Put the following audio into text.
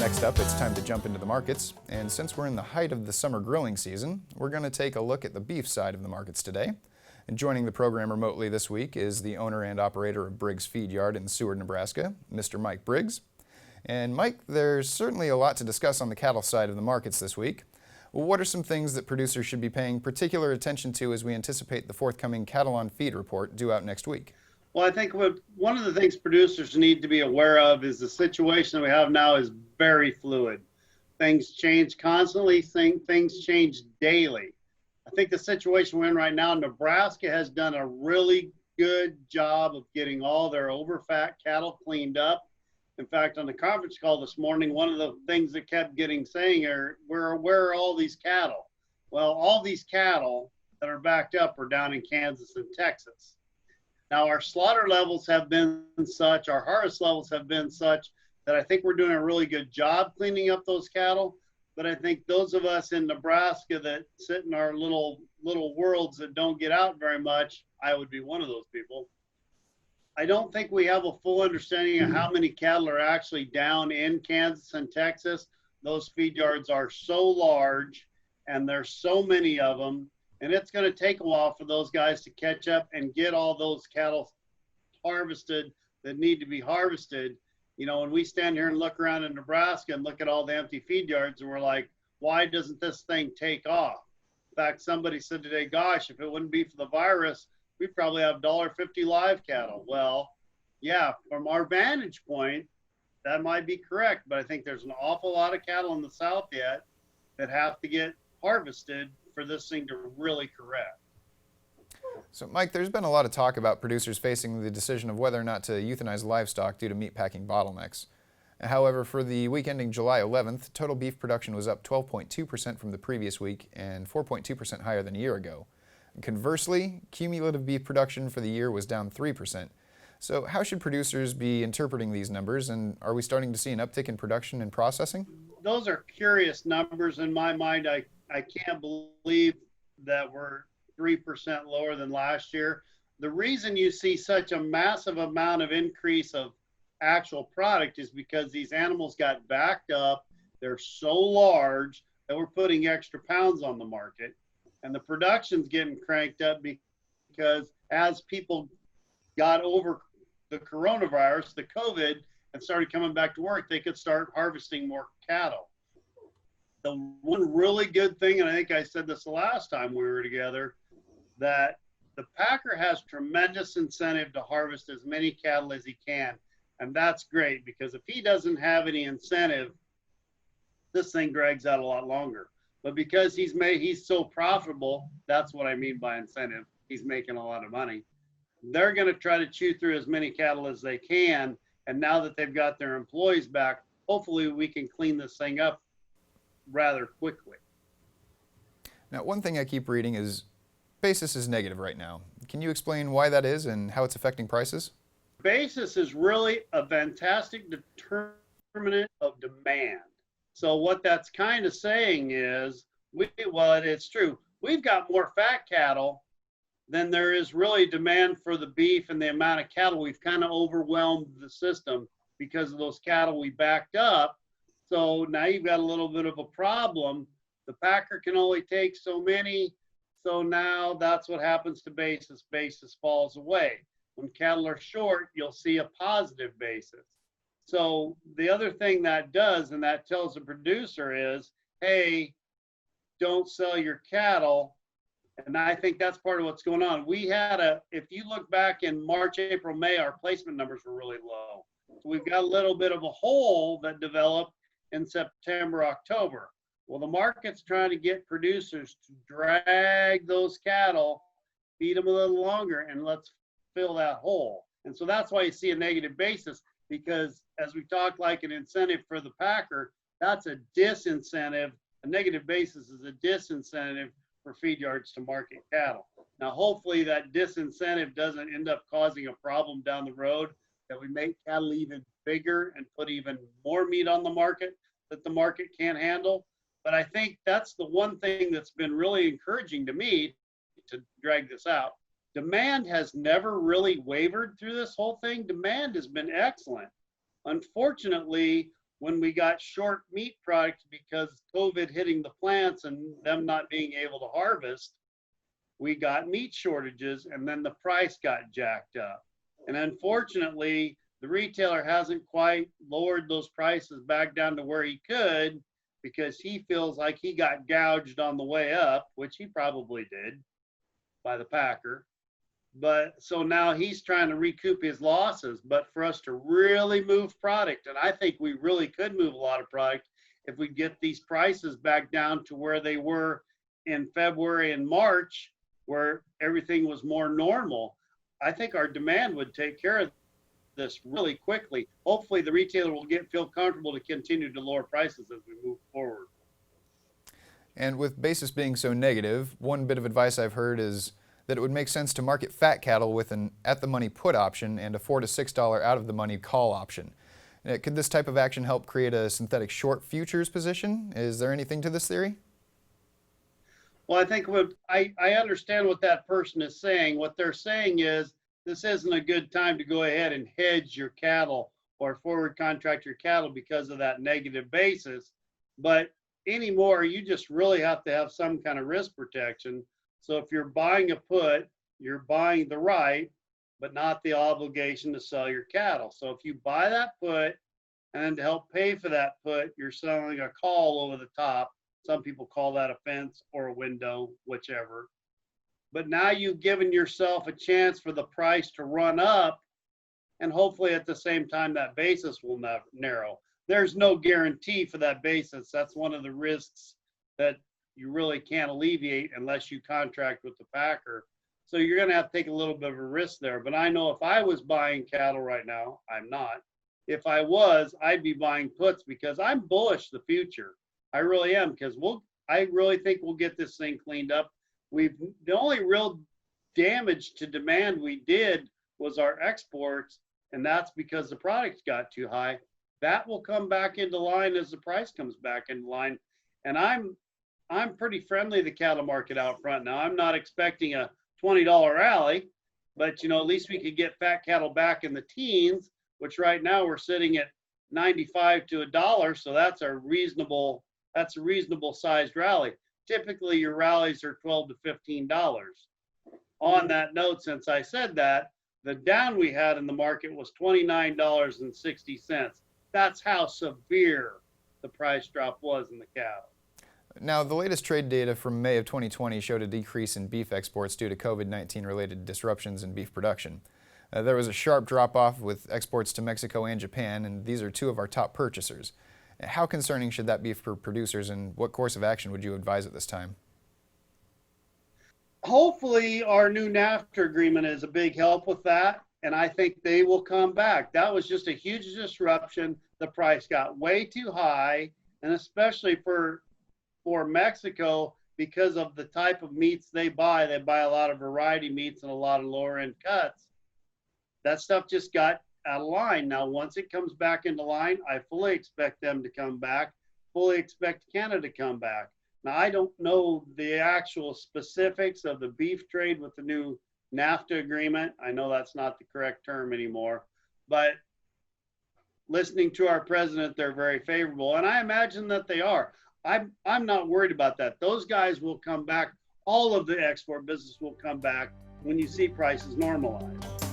Next up, it's time to jump into the markets, and since we're in the height of the summer grilling season, we're going to take a look at the beef side of the markets today. And joining the program remotely this week is the owner and operator of Briggs Feed Yard in Seward, Nebraska, Mr. Mike Briggs. And Mike, there's certainly a lot to discuss on the cattle side of the markets this week. What are some things that producers should be paying particular attention to as we anticipate the forthcoming Cattle on Feed report due out next week? Well, I think one of the things producers need to be aware of is the situation we have now is very fluid. Things change constantly, things change daily. I think the situation we're in right now, Nebraska has done a really good job of getting all their overfat cattle cleaned up. In fact, on the conference call this morning, one of the things that kept getting saying are, where are all these cattle? Well, all these cattle that are backed up are down in Kansas and Texas. Now, our slaughter levels have been such, our harvest levels have been such that I think we're doing a really good job cleaning up those cattle. But I think those of us in Nebraska that sit in our little worlds that don't get out very much, I would be one of those people. I don't think we have a full understanding of how many cattle are actually down in Kansas and Texas. Those feed yards are so large and there's so many of them. And it's going to take a while for those guys to catch up and get all those cattle harvested that need to be harvested. You know, when we stand here and look around in Nebraska and look at all the empty feed yards, and we're like, why doesn't this thing take off? In fact, somebody said today, gosh, if it wouldn't be for the virus, we'd probably have $1.50 live cattle. Well, yeah, from our vantage point, that might be correct. But I think there's an awful lot of cattle in the South yet that have to get harvested for this thing to really correct. So, Mike, there's been a lot of talk about producers facing the decision of whether or not to euthanize livestock due to meatpacking bottlenecks. However, for the week ending July 11th, total beef production was up 12.2% from the previous week and 4.2% higher than a year ago. Conversely, cumulative beef production for the year was down 3%. So how should producers be interpreting these numbers, and are we starting to see an uptick in production and processing? Those are curious numbers in my mind. I can't believe that we're 3% lower than last year. The reason you see such a massive amount of increase of actual product is because these animals got backed up. They're so large that we're putting extra pounds on the market. And the production's getting cranked up because as people got over the coronavirus, the COVID, and started coming back to work, they could start harvesting more cattle. The one really good thing, and I think I said this the last time we were together, that the packer has tremendous incentive to harvest as many cattle as he can. And that's great, because if he doesn't have any incentive, this thing drags out a lot longer. But because he's so profitable, that's what I mean by incentive. He's making a lot of money. They're going to try to chew through as many cattle as they can. And now that they've got their employees back, hopefully we can clean this thing up rather quickly. Now, one thing I keep reading is basis is negative right now. Can you explain why that is and how it's affecting prices? Basis is really a fantastic determinant of demand. So what that's kind of saying is, it's true. We've got more fat cattle than there is really demand for the beef, and the amount of cattle. We've kind of overwhelmed the system because of those cattle we backed up. So now you've got a little bit of a problem. The packer can only take so many. So now that's what happens to basis. Basis falls away. When cattle are short, you'll see a positive basis. So the other thing that does, and that tells the producer, is, hey, don't sell your cattle. And I think that's part of what's going on. If you look back in March, April, May, our placement numbers were really low. So we've got a little bit of a hole that developed in September, October. Well, the market's trying to get producers to drag those cattle, feed them a little longer, and let's fill that hole. And so that's why you see a negative basis, because as we talked, like an incentive for the packer, that's a disincentive. A negative basis is a disincentive for feed yards to market cattle. Now, hopefully that disincentive doesn't end up causing a problem down the road, that we make cattle even bigger and put even more meat on the market that the market can't handle. But I think that's the one thing that's been really encouraging to me to drag this out. Demand has never really wavered through this whole thing. Demand has been excellent. Unfortunately, when we got short meat products because COVID hitting the plants and them not being able to harvest, we got meat shortages and then the price got jacked up. And unfortunately, the retailer hasn't quite lowered those prices back down to where he could because he feels like he got gouged on the way up, which he probably did by the packer. But so now he's trying to recoup his losses. But for us to really move product, and I think we really could move a lot of product if we get these prices back down to where they were in February and March, where everything was more normal. I think our demand would take care of this really quickly. Hopefully the retailer will feel comfortable to continue to lower prices as we move forward. And with basis being so negative, one bit of advice I've heard is that it would make sense to market fat cattle with an at-the-money put option and a $4 to $6 out-of-the-money call option. Could this type of action help create a synthetic short futures position? Is there anything to this theory? Well, I think I understand what that person is saying. What they're saying is this isn't a good time to go ahead and hedge your cattle or forward contract your cattle because of that negative basis. But anymore, you just really have to have some kind of risk protection. So if you're buying a put, you're buying the right, but not the obligation to sell your cattle. So if you buy that put and then to help pay for that put, you're selling a call over the top. Some people call that a fence or a window, whichever. But now you've given yourself a chance for the price to run up, and hopefully at the same time that basis will narrow. There's no guarantee for that basis. That's one of the risks that you really can't alleviate unless you contract with the packer. So you're going to have to take a little bit of a risk there. But I know if I was buying cattle right now, I'm not. If I was, I'd be buying puts because I'm bullish the future. I really am, because I really think we'll get this thing cleaned up. The only real damage to demand we did was our exports, and that's because the products got too high. That will come back into line as the price comes back into line. And I'm pretty friendly to the cattle market out front now. I'm not expecting a $20 rally, but at least we could get fat cattle back in the teens, which right now we're sitting at 95 to $1. So that's a reasonable sized rally. Typically your rallies are $12 to $15. On that note, since I said that, the down we had in the market was $29.60. That's how severe the price drop was in the cattle. Now, the latest trade data from May of 2020 showed a decrease in beef exports due to COVID-19 related disruptions in beef production. There was a sharp drop-off with exports to Mexico and Japan, and these are two of our top purchasers. How concerning should that be for producers, and what course of action would you advise at this time? Hopefully our new NAFTA agreement is a big help with that, and I think they will come back. That was just a huge disruption. The price got way too high, and especially for Mexico, because of the type of meats they buy a lot of variety meats and a lot of lower end cuts. That stuff just got out of line. Now, once it comes back into line, I fully expect them to come back, fully expect Canada to come back. Now, I don't know the actual specifics of the beef trade with the new NAFTA agreement. I know that's not the correct term anymore, but listening to our president, they're very favorable, and I imagine that they are. I'm not worried about that. Those guys will come back. All of the export business will come back when you see prices normalize.